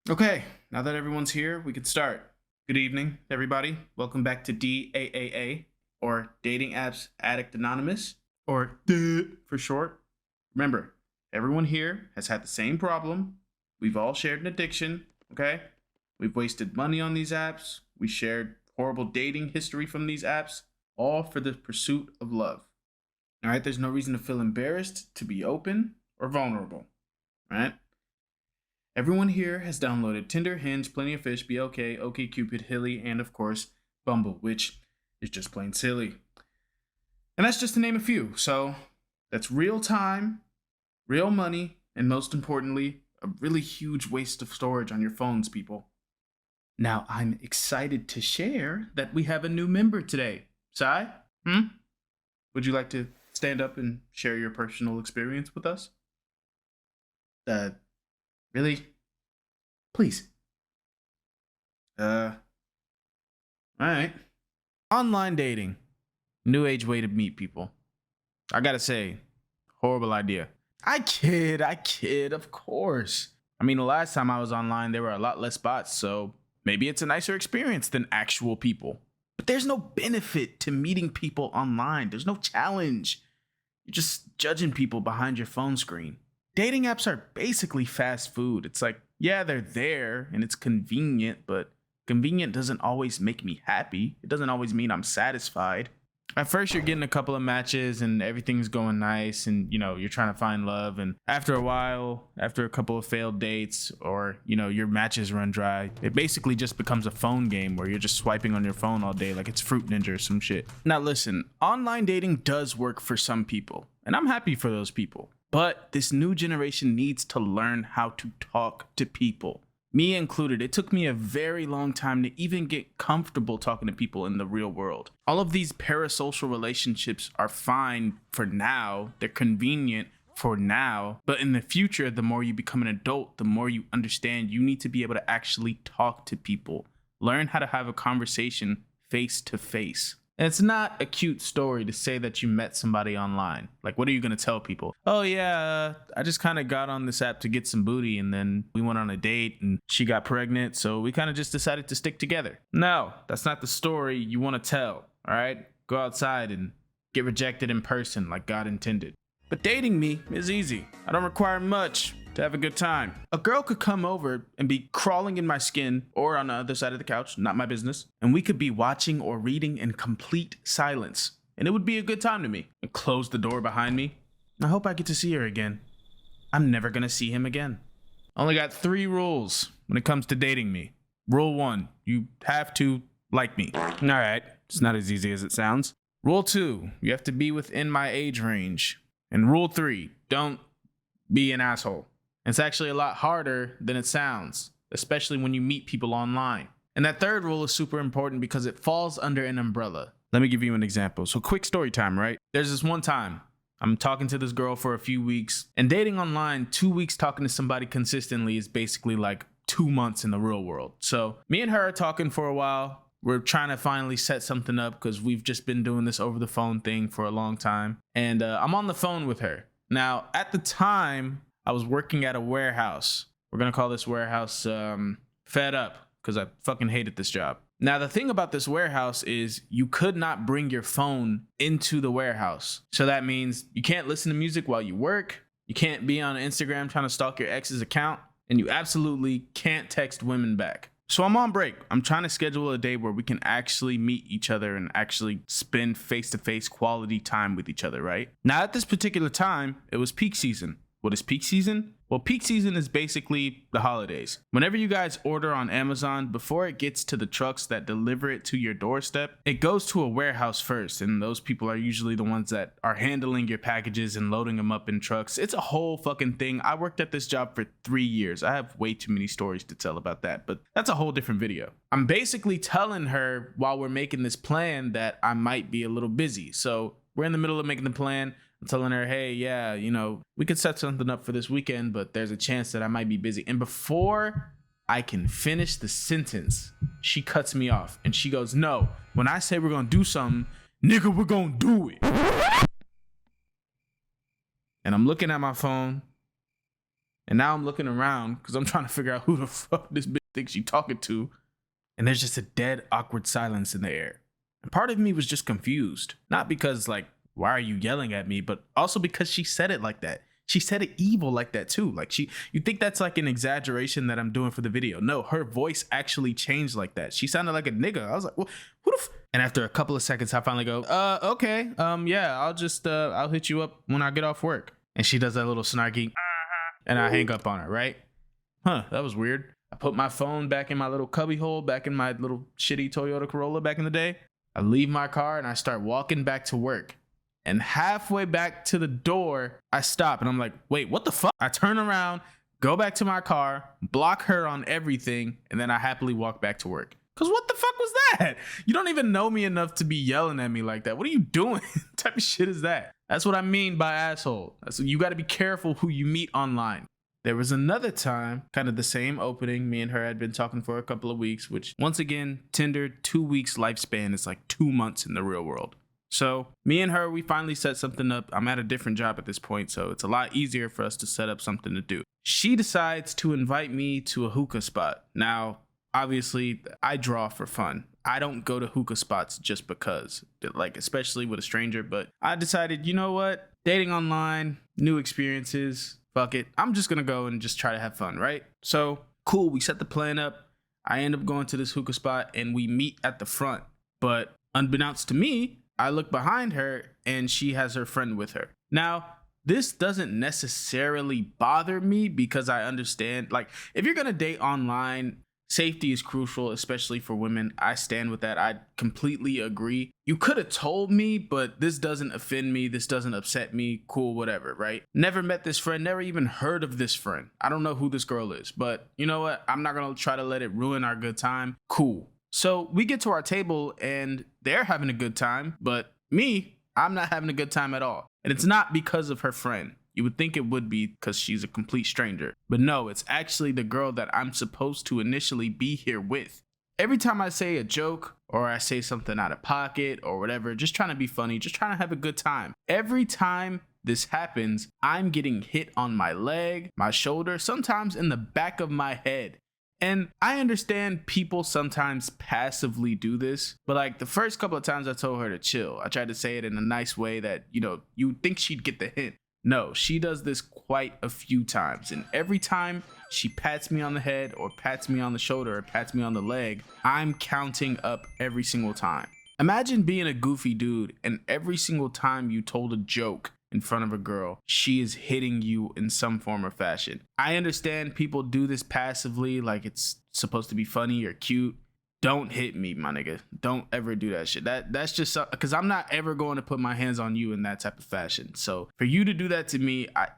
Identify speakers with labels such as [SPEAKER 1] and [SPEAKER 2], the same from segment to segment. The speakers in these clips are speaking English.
[SPEAKER 1] Okay, now that everyone's here, we can start. Good evening, everybody. Welcome back to DAAA, or Dating Apps Addict Anonymous, or D for short. Remember, everyone here has had the same problem. We've all shared an addiction, okay? We've wasted money on these apps. We shared horrible dating history from these apps, all for the pursuit of love. All right, there's no reason to feel embarrassed, to be open, or vulnerable, all right? Everyone here has downloaded Tinder, Hinge, Plenty of Fish, BLK, OkCupid, Hilly, and of course, Bumble, which is just plain silly. And that's just to name a few. So that's real time, real money, and most importantly, a really huge waste of storage on your phones, people. Now, I'm excited to share that we have a new member today. Sai? Would you like to stand up and share your personal experience with us? Really? Please. Alright. Online dating. New age way to meet people. I gotta say, horrible idea. I kid, of course. I mean, the last time I was online, there were a lot less bots, so maybe it's a nicer experience than actual people. But there's no benefit to meeting people online. There's no challenge. You're just judging people behind your phone screen. Dating apps are basically fast food. It's like, yeah, they're there and it's convenient, but convenient doesn't always make me happy. It doesn't always mean I'm satisfied. At first, you're getting a couple of matches and everything's going nice and, you're trying to find love. And after a while, after a couple of failed dates or, your matches run dry, it basically just becomes a phone game where you're just swiping on your phone all day like it's Fruit Ninja or some shit. Now, listen, online dating does work for some people, and I'm happy for those people. But this new generation needs to learn how to talk to people. Me included, it took me a very long time to even get comfortable talking to people in the real world. All of these parasocial relationships are fine for now. They're convenient for now. But in the future, the more you become an adult, the more you understand you need to be able to actually talk to people. Learn how to have a conversation face to face. And it's not a cute story to say that you met somebody online. Like, what are you going to tell people? Oh, yeah, I just kind of got on this app to get some booty and then we went on a date and she got pregnant. So we kind of just decided to stick together. No, that's not the story you want to tell. All right, go outside and get rejected in person like God intended. But dating me is easy. I don't require much to have a good time. A girl could come over and be crawling in my skin or on the other side of the couch, not my business, and we could be watching or reading in complete silence. And it would be a good time to me. And close the door behind me. I hope I get to see her again. I'm never gonna see him again. Only got 3 rules when it comes to dating me. Rule 1, you have to like me. All right, it's not as easy as it sounds. Rule 2, you have to be within my age range. And rule 3, don't be an asshole. It's actually a lot harder than it sounds, especially when you meet people online. And that third rule is super important because it falls under an umbrella. Let me give you an example. So quick story time, right? There's this one time I'm talking to this girl for a few weeks, and dating online, 2 weeks talking to somebody consistently is basically like 2 months in the real world. So me and her are talking for a while. We're trying to finally set something up because we've just been doing this over the phone thing for a long time. And I'm on the phone with her. Now, at the time, I was working at a warehouse. We're going to call this warehouse Fed Up because I fucking hated this job. Now, the thing about this warehouse is you could not bring your phone into the warehouse. So that means you can't listen to music while you work. You can't be on Instagram trying to stalk your ex's account. And you absolutely can't text women back. So I'm on break. I'm trying to schedule a day where we can actually meet each other and actually spend face-to-face quality time with each other, right? Now, at this particular time, it was peak season. What is peak season? Well, peak season is basically the holidays. Whenever you guys order on Amazon, before it gets to the trucks that deliver it to your doorstep, it goes to a warehouse first, and those people are usually the ones that are handling your packages and loading them up in trucks. It's a whole fucking thing. I worked at this job for 3 years. I have way too many stories to tell about that, but that's a whole different video. I'm basically telling her while we're making this plan that I might be a little busy. So we're in the middle of making the plan. I'm telling her, hey, yeah, we could set something up for this weekend, but there's a chance that I might be busy. And before I can finish the sentence, she cuts me off and she goes, no, when I say we're going to do something, nigga, we're going to do it. And I'm looking at my phone And now I'm looking around because I'm trying to figure out who the fuck this bitch thinks she talking to. And there's just a dead, awkward silence in the air. And part of me was just confused. Not because, like, why are you yelling at me? But also because she said it like that. She said it evil like that too. Like you think that's like an exaggeration that I'm doing for the video. No, her voice actually changed like that. She sounded like a nigga. I was like, well, who the And after a couple of seconds, I finally go, okay. Yeah, I'll hit you up when I get off work. And she does that little snarky, and I hang up on her, right? Huh, that was weird. I put my phone back in my little cubby hole, back in my little shitty Toyota Corolla back in the day. I leave my car and I start walking back to work. And halfway back to the door, I stop and I'm like, wait, what the fuck? I turn around, go back to my car, block her on everything, and then I happily walk back to work. Cause what the fuck was that? You don't even know me enough to be yelling at me like that. What are you doing? What type of shit is that? That's what I mean by asshole. You gotta be careful who you meet online. There was another time, kind of the same opening. Me and her had been talking for a couple of weeks, which once again, Tinder, 2 weeks lifespan is like 2 months in the real world. So me and her, we finally set something up. I'm at a different job at this point, so it's a lot easier for us to set up something to do. She decides to invite me to a hookah spot. Now, obviously, I draw for fun. I don't go to hookah spots just because, like, especially with a stranger, but I decided, you know what? Dating online, new experiences, fuck it. I'm just gonna go and just try to have fun, right? So, cool, we set the plan up. I end up going to this hookah spot and we meet at the front. But unbeknownst to me, I look behind her and she has her friend with her. Now, this doesn't necessarily bother me because I understand, like, if you're gonna date online, safety is crucial, especially for women. I stand with that. I completely agree. You could have told me, but this doesn't offend me. This doesn't upset me. Cool, whatever, right? Never met this friend, never even heard of this friend. I don't know who this girl is, but you know what? I'm not gonna try to let it ruin our good time. Cool. So we get to our table and they're having a good time, but me, I'm not having a good time at all. And it's not because of her friend. You would think it would be because she's a complete stranger. But no, it's actually the girl that I'm supposed to initially be here with. Every time I say a joke or I say something out of pocket or whatever, just trying to be funny, just trying to have a good time. Every time this happens, I'm getting hit on my leg, my shoulder, sometimes in the back of my head. And I understand people sometimes passively do this, but like the first couple of times I told her to chill. I tried to say it in a nice way that, you know, you'd think she'd get the hint. No, she does this quite a few times. And every time she pats me on the head or pats me on the shoulder or pats me on the leg, I'm counting up every single time. Imagine being a goofy dude and every single time you told a joke in front of a girl, she is hitting you in some form or fashion. I understand people do this passively, like it's supposed to be funny or cute. Don't hit me, my nigga. Don't ever do that shit. That's just because I'm not ever going to put my hands on you in that type of fashion. So for you to do that to me, I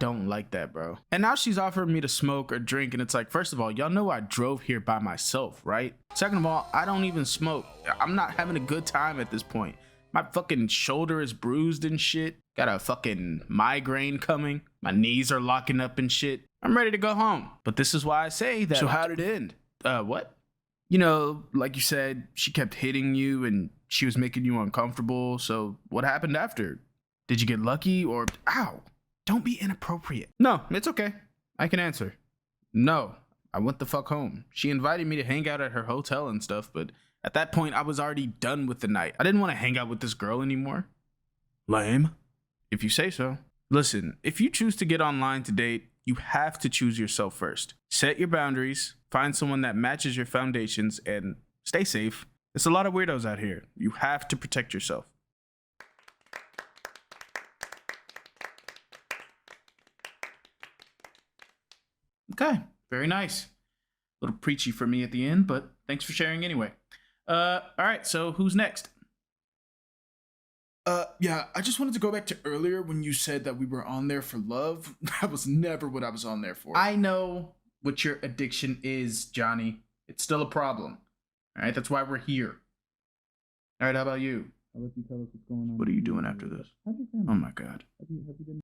[SPEAKER 1] don't like that, bro. And now she's offering me to smoke or drink, and it's like, first of all, y'all know I drove here by myself, right? Second of all, I don't even smoke. I'm not having a good time at this point. My fucking shoulder is bruised and shit. Got a fucking migraine coming. My knees are locking up and shit. I'm ready to go home. But this is why I say that. So how did it end? What? You know, like you said, she kept hitting you and she was making you uncomfortable. So what happened after? Did you get lucky or... Ow! Don't be inappropriate. No, it's okay. I can answer. No, I went the fuck home. She invited me to hang out at her hotel and stuff, but... At that point, I was already done with the night. I didn't want to hang out with this girl anymore. Lame. If you say so. Listen, if you choose to get online to date, you have to choose yourself first. Set your boundaries, find someone that matches your foundations, and stay safe. There's a lot of weirdos out here. You have to protect yourself. Okay, very nice. A little preachy for me at the end, but thanks for sharing anyway. All right, so who's next? Yeah, I just wanted to go back to earlier when you said that we were on there for love. That was never what I was on there for. I know what your addiction is, Johnny. It's still a problem. All right, that's why we're here. All right, how about you? I'll let you tell us what's going on. What are you doing after this? Oh my God. Have you been...